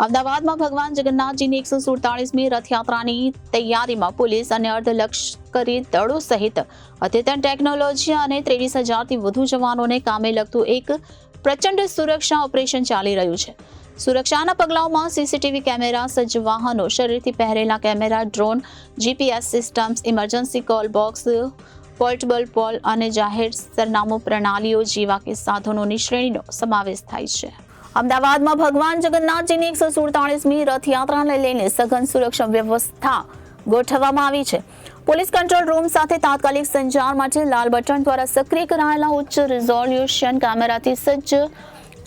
અમદાવાદમાં ભગવાન જગન્નાથજીની 147મી રથયાત્રાની તૈયારીમાં પોલીસ અને અર્ધલશ્કરી દળો સહિત અદ્યતન ટેકનોલોજી અને 23,000થી વધુ જવાનોને કામે લગતું એક પ્રચંડ સુરક્ષા ઓપરેશન ચાલી રહ્યું છે। સુરક્ષાના પગલાઓમાં સીસીટીવી કેમેરા, સજ્જ વાહનો, શરીરથી પહેરેલા camera, drone, GPS systems, emergency call boxes, portable pole અને જાહેર સરનામું પ્રણાલીઓ જેવા કે સાધનોની શ્રેણીનો સમાવેશ થાય છે। અમદાવાદમાં ભગવાન જગન્નાથજીની 147મી રથયાત્રાને લઈને સઘન સુરક્ષા વ્યવસ્થા ગોઠવવામાં આવી છે। પોલીસ કંટ્રોલ રૂમ સાથે તાત્કાલિક સંચાર માટે લાલ બટન દ્વારા સક્રિય કરાયેલા ઉચ્ચ રિઝોલ્યુશન કેમેરાથી સજ્જ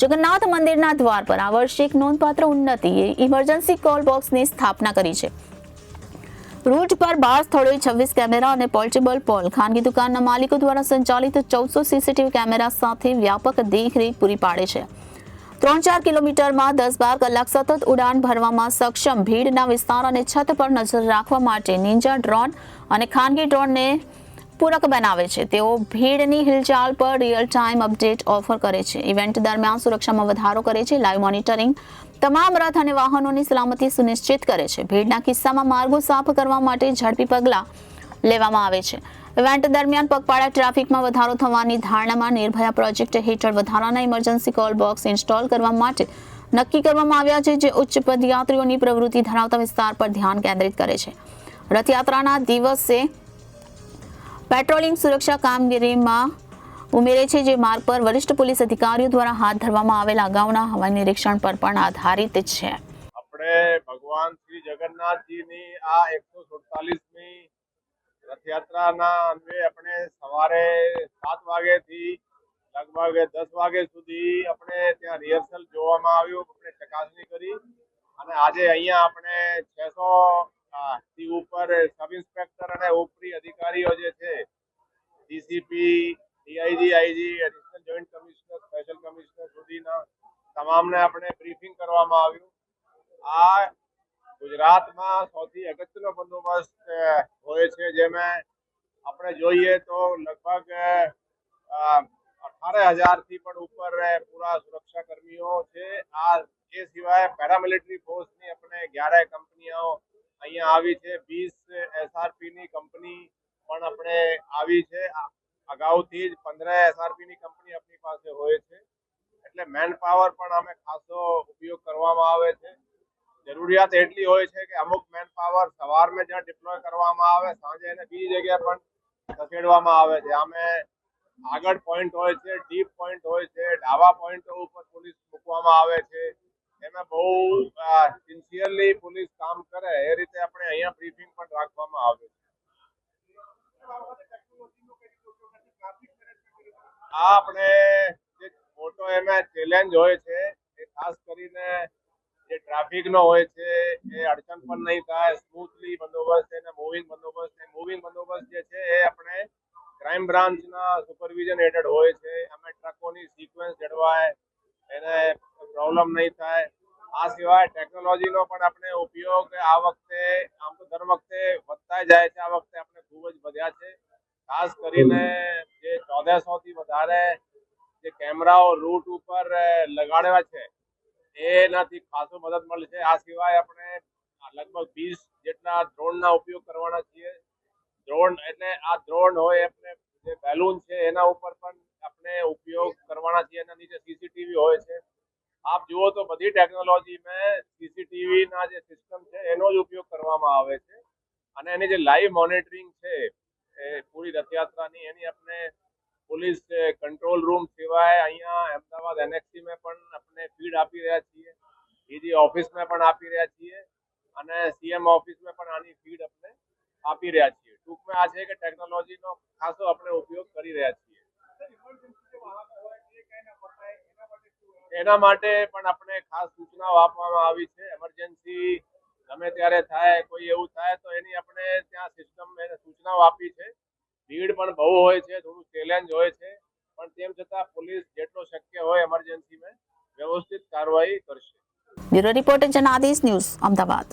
જગન્નાથ મંદિરના દ્વાર પર આ વર્ષે એક નોંધપાત્ર ઉન્નતિએ ઇમરજન્સી કોલ બોક્સની સ્થાપના કરી છે। રૂટ પર 12 સ્થળોએ 26 કેમેરા અને પોર્ટેબલ પોલ, ખાનગી દુકાનના માલિકો દ્વારા સંચાલિત 1400 સીસીટીવી કેમેરા સાથે વ્યાપક દેખરેખ પૂરી પાડે છે। 3-4 કિલોમીટરમાં 10-12 કલાક સતત ઉડાન ભરવામાં સક્ષમ ભીડના વિસ્તાર અને છત પર નજર રાખવા માટે નિંજા ડ્રોન અને ખાનગી ડ્રોનને પૂરક બનાવે છે। તેઓ ભીડની હિલચાલ પર રિયલ ટાઈમ અપડેટ ઓફર કરે છે, ઇવેન્ટ દરમિયાન સુરક્ષામાં વધારો કરે છે, લાઈવ મોનિટરિંગ તમામ રથ અને વાહનોની સલામતી સુનિશ્ચિત કરે છે। ભીડના કિસ્સામાં માર્ગો સાફ કરવા માટે ઝડપી પગલાં લેવામાં આવે છે। ઇવેન્ટ દરમિયાન પગપાળા ટ્રાફિકમાં વધારો થવાની ધારણામાં નિર્ભયા પ્રોજેક્ટ હેઠળ વધારાના ઇમરજન્સી કોલ બોક્સ ઇન્સ્ટોલ કરવા માટે નક્કી કરવામાં આવ્યા છે, જે ઉચ્ચ પદયાત્રીઓની પ્રવૃત્તિ ધરાવતા વિસ્તાર પર ધ્યાન કેન્દ્રિત કરે છે। રથયાત્રાના દિવસે પેટ્રોલિંગ સુરક્ષા કામગીરીમાં ઉમેરે છે, જે માર્ગ પર વરિષ્ઠ પોલીસ અધિકારીઓ દ્વારા હાથ ધરવામાં આવેલા અગાઉના હવાઈ નિરીક્ષણ પર પણ આધારિત છે। આપણે ભગવાન શ્રી જગન્નાથજીની આ 147મી રથયાત્રાના અન્વયે આપણે સવારે 7 વાગ્યાથી લગભગ 10 વાગ્યા સુધી આપણે ત્યાં રિહર્સલ જોવામાં આવ્યું, આપણે ચકાસણી કરી અને આજે અહીંયા આપણે 600 થી ઉપર સબ ઇન્સ્પેક્ટર અને ઉપરી અધિકારીઓ જે છે, DCP, DIG, IG, additional joint commissioner, special commissioner સુધીના તમામને આપણે બ્રીફિંગ કરવામાં આવ્યું। આ ગુજરાતમાં સૌથી અગત્યનો બંદોબસ્ત હોય છે, જેમાં આપણે જોઈએ તો લગભગ 18,000થી પણ ઉપર પૂરા સુરક્ષા કર્મીઓ છે। આ એ સિવાય પેરામિલિટરી ફોર્સની આપણે 11 કંપનીઓ અહીંયા આવી છે, 20 એસઆરપીની કંપની પણ આપણે આવી છે। અગાઉથી જ 15 એસઆરપીની કંપની આપણી પાસે હોય છે, એટલે મેન પાવર પણ અમે ખાસો ઉપયોગ કરવામાં આવે છે। જરૂરિયાત એટલી હોય છે કે અમુક મેન પાવર સવારમાં જ્યાં ડિપ્લોય કરવામાં આવે, સાંજે એને બીજી જગ્યાએ પણ ખસેડવામાં આવે છે। અમે આગળ પોઈન્ટ હોય છે, ડીપ પોઈન્ટ હોય છે, ઢાબા પોઈન્ટો ઉપર પોલીસ મૂકવામાં આવે છે। એમાં બહુ સિન્સિયરલી પોલીસ કામ કરે એ રીતે આપણે અહીંયા બ્રીફિંગ પણ રાખવામાં આવે છે। આ આપણે જે મોટો એમાં ચેલેન્જ હોય છે એ ખાસ કરીને જે ટ્રાફિકનો હોય છે એ અડચણ પણ નહીં થાય, સ્મૂથલી બંદોબસ્ત એને મૂવિંગ બંદોબસ્ત જે છે એ આપણે ક્રાઇમ બ્રાન્ચના સુપરવિઝન હેઠળ હોય છે। અમે ટ્રકોની સિક્વન્સ જળવાય, એને પ્રોબ્લેમ નહીં થાય। આ સિવાય ટેકનોલોજીનો પણ આપણે ઉપયોગ આ વખતે, આમ તો દર વખતે વધતા જાય છે, આ વખતે આપણે ખૂબ જ વધ્યા છે। ખાસ કરીને જે 1400થી વધારે જે કેમેરાઓ રૂટ ઉપર લગાડ્યા છે એનાથી ખાસો મદદ મળશે। આ સિવાય આપણે લગભગ 20 જેટલા ડ્રોનના ઉપયોગ કરવાના છીએ। ડ્રોન એટલે આ ડ્રોન હોય આપણે જે બેલૂન છે એના ઉપર પણ આપણે ઉપયોગ કરવાના છીએ। એના નીચે સીસીટીવી હોય છે। આપ જુઓ તો બધી ટેકનોલોજીમાં સીસીટીવીના જે સિસ્ટમ છે એનો જ ઉપયોગ કરવામાં આવે છે અને એની જે લાઈવ મોનિટરિંગ છે એ પૂરી રથયાત્રાની એની આપણે પોલીસ કંટ્રોલ રૂમ સિવાય અહીંયા અમદાવાદ એનએક્સીમાં પણ આપણે ફીડ આપી રહ્યા છીએ, ડીજી ઓફિસમાં પણ આપી રહ્યા છીએ અને સીએમ ઓફિસમાં પણ આની ફીડ આપણે આપી રહ્યા છીએ। ટૂંકમાં આ છે કે ટેકનોલોજીનો ખાસો આપણે ઉપયોગ કરી રહ્યા છીએ। એના માટે પણ આપણે ખાસ સૂચનાઓ આપવામાં આવી છે। એમરજન્સી ગમે ત્યારે થાય, કોઈ એવું થાય તો એની આપણે ત્યાં સિસ્ટમ એને સૂચનાઓ આપી છે। ભીડ પણ બહુ હોય છે, થોડું ચેલેન્જ હોય છે, પણ તેમ છતાં પોલીસ જેટલો શક્ય હોય એમરજન્સીમાં વ્યવસ્થિત કાર્યવાહી કરશે। Bureau reporter Janadesh news, Ahmedabad.